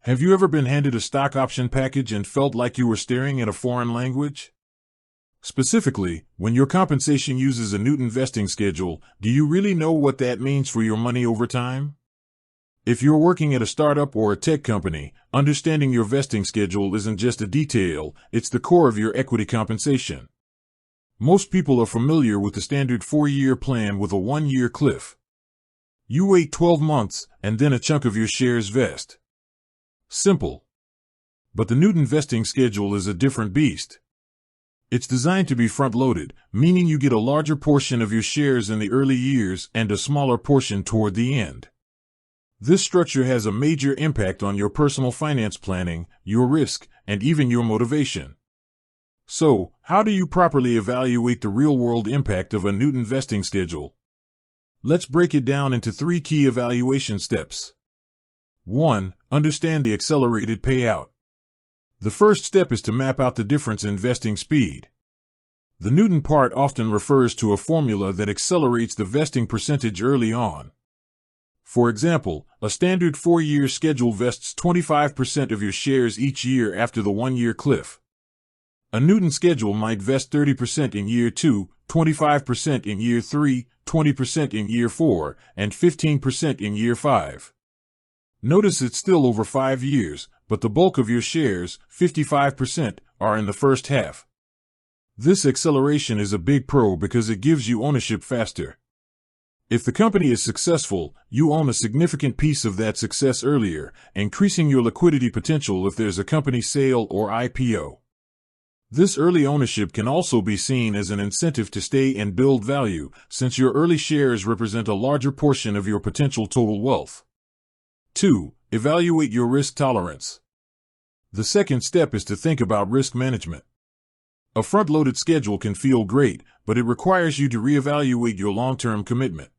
Have you ever been handed a stock option package and felt like you were staring at a foreign language? Specifically, when your compensation uses a Newton vesting schedule, do you really know what that means for your money over time? If you're working at a startup or a tech company, understanding your vesting schedule isn't just a detail, it's the core of your equity compensation. Most people are familiar with the standard 4-year plan with a 1-year cliff. You wait 12 months, and then a chunk of your shares vest. Simple. But the Newton vesting schedule is a different beast. It's designed to be front-loaded, meaning you get a larger portion of your shares in the early years and a smaller portion toward the end. This structure has a major impact on your personal finance planning, your risk, and even your motivation. So, how do you properly evaluate the real-world impact of a Newton vesting schedule? Let's break it down into 3 key evaluation steps. 1. Understand the accelerated payout. The first step is to map out the difference in vesting speed. The Newton part often refers to a formula that accelerates the vesting percentage early on. For example, a standard 4-year schedule vests 25% of your shares each year after the 1-year cliff. A Newton schedule might vest 30% in year 2, 25% in year 3, 20% in year 4, and 15% in year 5. Notice it's still over 5 years, but the bulk of your shares, 55%, are in the first half. This acceleration is a big pro because it gives you ownership faster. If the company is successful, you own a significant piece of that success earlier, increasing your liquidity potential if there's a company sale or IPO. This early ownership can also be seen as an incentive to stay and build value, since your early shares represent a larger portion of your potential total wealth. 2. Evaluate your risk tolerance. The second step is to think about risk management. A front-loaded schedule can feel great, but it requires you to reevaluate your long-term commitment.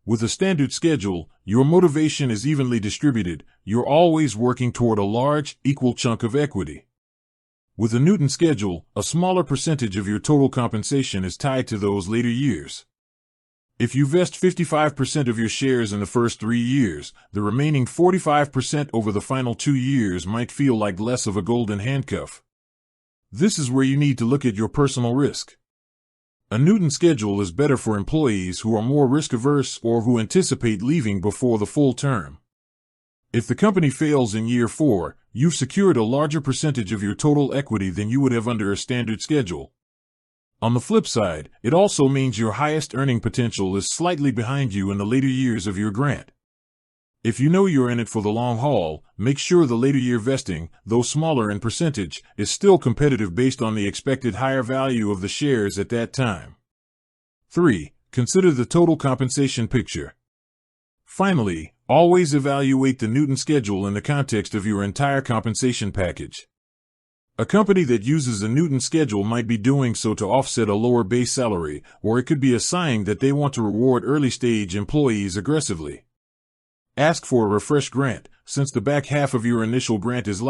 With a standard schedule, your motivation is evenly distributed. You're always working toward a large, equal chunk of equity. With a Newton schedule, a smaller percentage of your total compensation is tied to those later years. If you vest 55% of your shares in the first 3 years, the remaining 45% over the final 2 years might feel like less of a golden handcuff. This is where you need to look at your personal risk. A Newton schedule is better for employees who are more risk-averse or who anticipate leaving before the full term. If the company fails in year 4, you've secured a larger percentage of your total equity than you would have under a standard schedule. On the flip side, it also means your highest earning potential is slightly behind you in the later years of your grant. If you know you're in it for the long haul, make sure the later year vesting, though smaller in percentage, is still competitive based on the expected higher value of the shares at that time. 3. Consider the total compensation picture. Finally, always evaluate the Newton schedule in the context of your entire compensation package. A company that uses a Newton schedule might be doing so to offset a lower base salary, or it could be a sign that they want to reward early-stage employees aggressively. Ask for a refresh grant, since the back half of your initial grant is